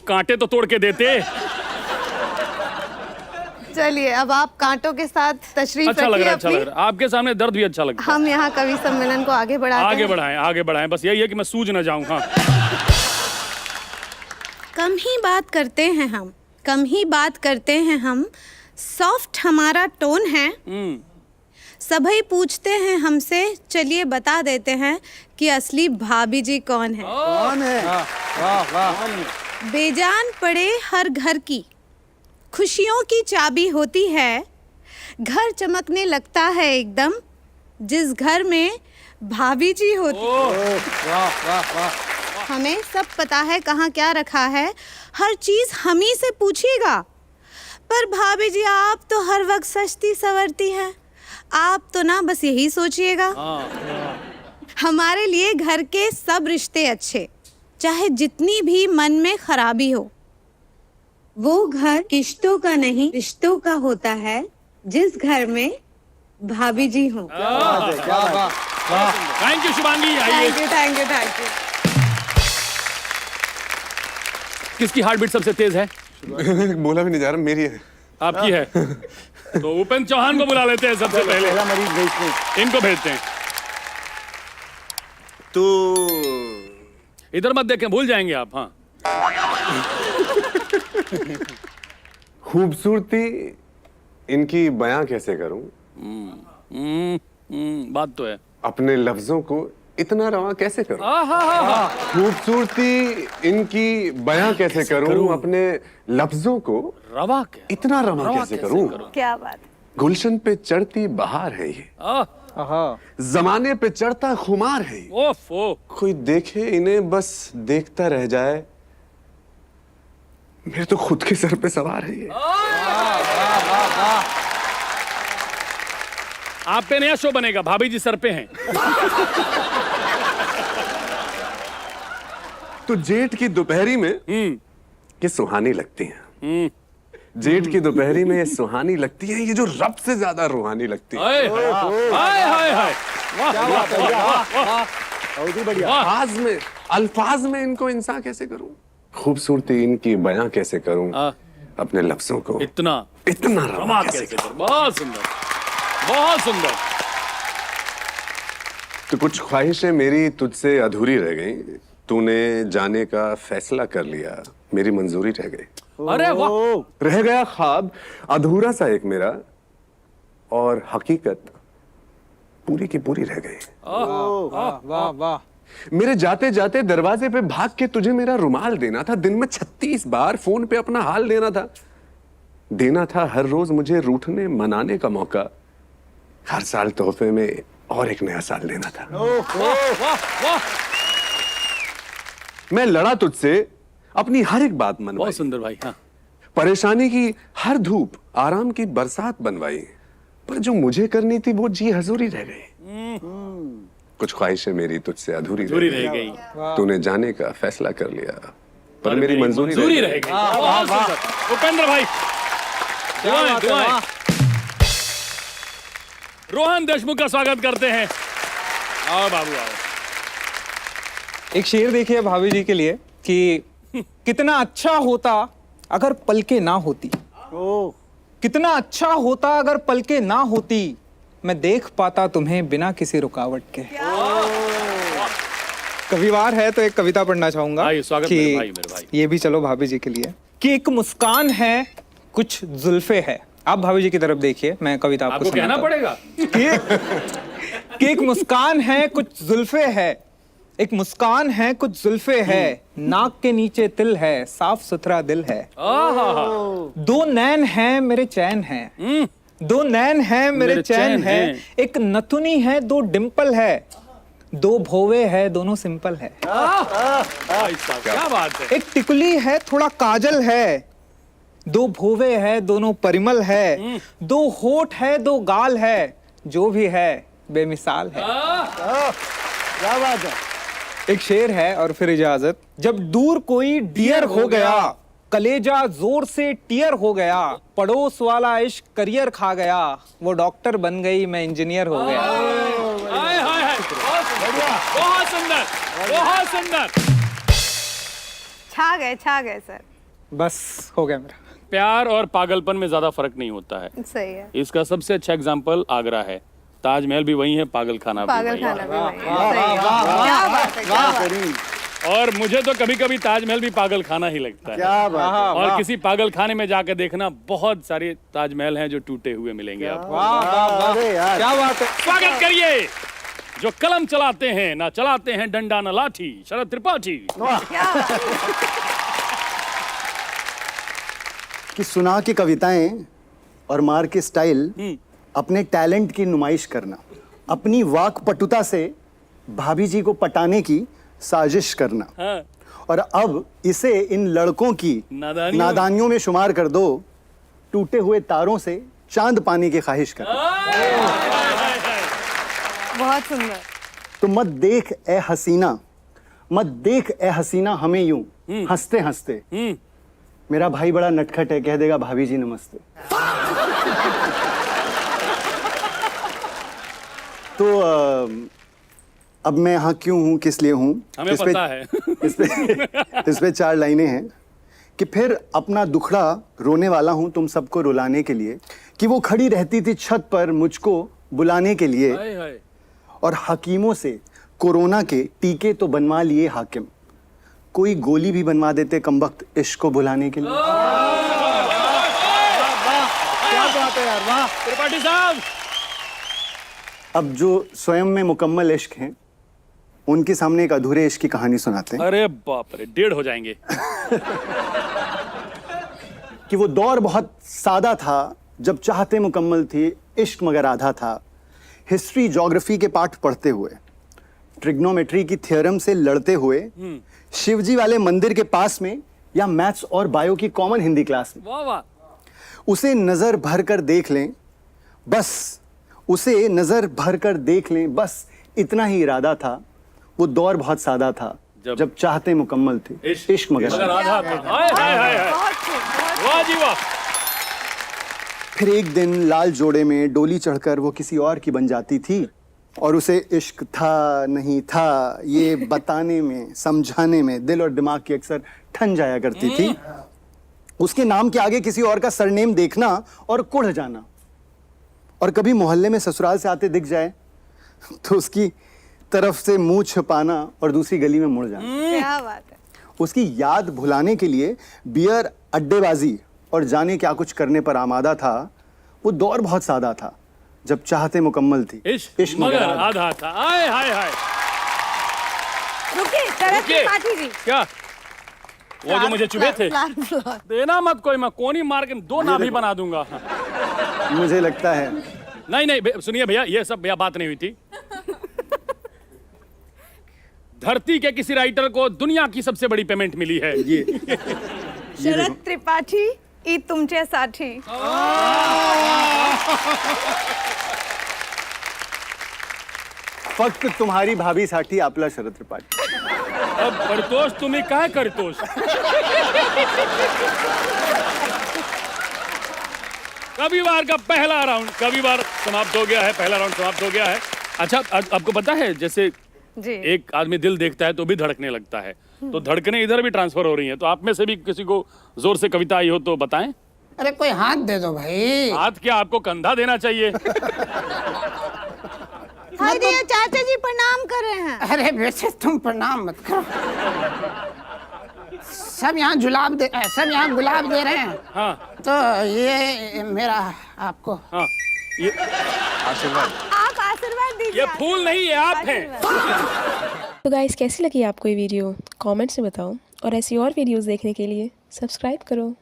कांटे तो तोड़ के देते। चलिए अब आप कांटों के साथ तशरीफ अच्छा लग रखिए रहा है, अच्छा अपनी। लग रहा है। आपके सामने दर्द भी अच्छा लगता है। हम यहाँ कवि सम्मेलन को आगे बढ़ाते आगे हैं। बढ़ाएं, आगे बढ़ाएं, बस यही है कि मैं सूझ ना जाऊं। हाँ, कम ही बात करते हैं हम, कम ही बात करते हैं हम, सॉफ्ट हमारा टोन है। सभी पूछते हैं हमसे, चलिए बता देते हैं कि असली भाभी जी कौन है। कौन है? वाह वाह। बेजान पड़े हर घर की खुशियों की चाबी होती है। घर चमकने लगता है एकदम जिस घर में भाभी जी होती है। वाह वाह वाह। हमें सब पता है कहाँ क्या रखा है, हर चीज हम ही से पूछिएगा। पर भाभी जी आप तो हर वक्त सजती संवरती हैं, आप तो ना बस यही सोचिएगा। हमारे लिए घर के सब रिश्ते अच्छे, चाहे जितनी भी मन में खराबी हो। वो घर किश्तों का नहीं रिश्तों का होता है जिस घर में भाभी जी हो। क्या वाह। Thank you Shubhangi. आइए, thank you thank you thank you. किसकी हार्ट बीट सबसे तेज है? बोला भी नहीं जा रहा, मेरी है। आपकी है। तो उपेंद्र चौहान को बुला लेते हैं सबसे पहले। पहला मरीज भेजते हैं। इनको भेजते हैं। तो इधर मत देखें, भूल जाएंगे आप। हाँ, खूबसूरती इनकी बयां कैसे करूं? बात तो है। अपने लफ्जों को इतना रवां कैसे करूं? खूबसूरती इनकी बयां कैसे करूं? अपने लफ्जों को रवा क्या? इतना रवां कैसे करूं? क्या बात। गुलशन पे चढ़ती बहार है ये, आहा। जमाने पे चढ़ता खुमार है ये। ओफो, कोई देखे इन्हें बस देखता रह जाए, मेरे तो खुद के सर पे सवार है ये। आप पे नया शो बनेगा, भाभी जी सर पे हैं। तो जेठ की दोपहरी में ये सुहानी लगती हैं। जेठ की दोपहरी में ये सुहानी लगती है, ये जो रब से ज्यादा रूहानी लगती है। हाय हाय हाय हाय, बहुत ही बढ़िया। अल्फाज में इनको इंसान कैसे करूं? खूबसूरती इनकी बयां कैसे करूं? अपने लफ्जों को इतना रवां कैसे करूं? बहुत सुंदर, बहुत सुंदर। तो कुछ ख्वाहिशें मेरी तुझसे अधूरी रह गई, तूने जाने का फैसला कर लिया, मेरी मंजूरी रह गई। अरे वाह, रह गया ख्वाब अधूरा सा एक मेरा, और हकीकत पूरी की पूरी रह गई। वाह वाह वाह। मेरे जाते जाते दरवाजे पे भाग के तुझे मेरा रुमाल देना था, दिन में 36 बार फोन पे अपना हाल देना था हर रोज मुझे रूठने मनाने का मौका, हर साल तोहफे में और एक नया साल देना था। मैं लड़ा तुझसे, अपनी हर एक बात मनवाई, बहुत सुंदर भाई। हाँ, परेशानी की हर धूप आराम की बरसात बनवाई, पर जो मुझे करनी थी वो जी हजूरी रह गई। कुछ ख्वाहिशें मेरी तुझसे अधूरी रह गई। तूने जाने का फैसला कर लिया, पर मेरी मंजूरी रह गई। बहुत सुंदर उपेंद्र भाई, दुआएं दुआएं। रोहन देशमुख का स्वागत करते हैं। आओ बाबू आओ। एक शेर देखिए भाभी जी के लिए कि कितना अच्छा होता अगर पलके ना होती, कितना अच्छा होता अगर पलके ना होती, मैं देख पाता तुम्हें बिना किसी रुकावट के। कविवार है तो एक कविता पढ़ना चाहूंगा स्वागत कि मेरे भाई। ये भी चलो भाभी जी के लिए कि एक मुस्कान है कुछ जुल्फे है। आप भाभी जी की तरफ देखिए, मैं कविता आपको कहना पड़ेगा कि एक मुस्कान है कुछ जुल्फे है, एक मुस्कान है कुछ जुल्फे है, नाक के नीचे तिल है, साफ सुथरा दिल है। दो नैन हैं मेरे चैन है, दो नैन हैं मेरे चैन है, एक नथुनी है दो डिंपल है, दो भोवे है दोनों सिंपल है। क्या बात है। एक टिकुली है थोड़ा काजल है, दो भोवे है दोनों परिमल है, दो होठ है दो गाल है, जो भी है बेमिसाल है। क्या बात है। एक शेर है और फिर इजाजत। जब दूर कोई डियर हो गया, कलेजा जोर से टियर हो गया, पड़ोस वाला इश्क करियर खा गया, वो डॉक्टर बन गई मैं इंजीनियर हो गया। बहुत सुंदर, बहुत सुंदर। छा गए सर। बस हो गया मेरा। प्यार और पागलपन में ज्यादा फर्क नहीं होता है। सही है। इसका सबसे अच्छा एग्जाम्पल आगरा है। ताजमहल भी वही है, पागल खाना भी पागल वही है। खाना भी वही है। सही है। क्या बात है, क्या बात है। और मुझे तो कभी कभी ताजमहल भी पागल खाना ही लगता है। क्या बात है। और किसी पागल खाने में जाकर देखना, बहुत सारे ताजमहल हैं जो टूटे हुए मिलेंगे आपको। वाह वाह वाह, अरे यार। क्या बात है। स्वागत करिए जो कलम चलाते हैं ना चलाते हैं डंडा न लाठी, शरद त्रिपाठी। कि सुना की कविताएं और मार के स्टाइल, अपने टैलेंट की नुमाइश करना, अपनी वाक पटुता से भाभी जी को पटाने की साजिश करना, हाँ। और अब इसे इन लड़कों की नादानियों में शुमार कर दो, टूटे हुए तारों से चांद पाने की ख्वाहिश करना। बहुत सुंदर। तो मत देख ए हसीना, मत देख ए हसीना हमें यूं हंसते हंसते, मेरा भाई बड़ा नटखट है, कह देगा भाभी जी नमस्ते। तो अब मैं यहाँ क्यों हूँ, किस लिए हूँ, हमें पता है। इस पे 4 लाइनें हैं कि फिर अपना दुखड़ा रोने वाला हूँ तुम सबको रुलाने के लिए, कि वो खड़ी रहती थी छत पर मुझको बुलाने के लिए, हाय हाय। और हकीमों से कोरोना के टीके तो बनवा लिए हाकिम, कोई गोली भी बनवा देते कमबख्त इश्क को भुलाने के लिए। क्या बात है यार, वाह। त्रिपाठी साहब, अब जो स्वयं में मुकम्मल इश्क हैं, उनके सामने एक अधूरे इश्क की कहानी सुनाते हैं। अरे बाप रे, 1.5 हो जाएंगे। कि वो दौर बहुत सादा था जब चाहते मुकम्मल थी, इश्क मगर आधा था। हिस्ट्री ज्योग्राफी के पाठ पढ़ते हुए, ट्रिग्नोमेट्री की थ्योरम से लड़ते हुए, शिवजी वाले मंदिर के पास में, या मैथ्स और बायो की कॉमन हिंदी क्लास में, वाह वाह। उसे नजर भर कर देख लें, बस उसे नजर भर कर देख लें, बस इतना ही इरादा था। वो दौर बहुत सादा था जब चाहते मुकम्मल थे, इश्क मगर आधा। आधा था। हाय हाय हाय हाय। वाह जी वाह। फिर एक दिन लाल जोड़े में डोली चढ़कर वो किसी और की बन जाती थी, और उसे इश्क था नहीं था ये बताने में, समझाने में दिल और दिमाग की अक्सर ठन जाया करती थी। उसके नाम के आगे किसी और का सरनेम देखना और कुढ़ जाना, और कभी मोहल्ले में ससुराल से आते दिख जाए तो उसकी तरफ से मुंह छिपाना और दूसरी गली में मुड़ जाना। क्या बात है। उसकी याद भुलाने के लिए बियर, अड्डेबाजी और जाने क्या कुछ करने पर आमादा था। वो दौर बहुत सादा था जब चाहते मुकम्मल थी, इश्क मगर आधा था। हाय हाय हाय। रुकिए, शरद त्रिपाठी जी। क्या वो जो मुझे चुभे थे? देना मत कोई, मैं कोनी मार के 2 नाभि बना दूंगा। मुझे लगता है। नहीं सुनिए भैया, ये सब भैया बात नहीं हुई थी। धरती के किसी राइटर को दुनिया की सबसे बड़ी पेमेंट मिली है। ये शरद त्रिपाठी ई तुमचे साठी। फक्त तुम्हारी भाभी साठी आपला शरद त्रिपाठी। अब करतोष तुम्ही काय करतोष? कविवार का पहला राउंड कविवार समाप्त हो गया है, पहला राउंड समाप्त हो गया है। अच्छा, आपको पता है जैसे जी। एक आदमी दिल देखता है तो भी धड़कने लगता है, तो धड़कने इधर भी ट्रांसफर हो रही हैं। तो आप में से भी किसी को जोर से कविता आई हो तो बताएं। अरे कोई हाथ दे दो भाई। हाथ क्या, आपको कंधा देना चाहिए। हाय दिया, चाचा जी प्रणाम कर रहे हैं। अरे वैसे तुम प्रणाम मत करो, सब यहाँ गुलाब दे रहे हैं। हाँ तो ये मेरा आपको। हाँ, ये आप आशीर्वाद दीजिए। ये फूल नहीं है, आप हैं। तो गाइस, कैसी लगी आपको ये वीडियो? कमेंट्स में बताओ, और ऐसी और वीडियोस देखने के लिए सब्सक्राइब करो।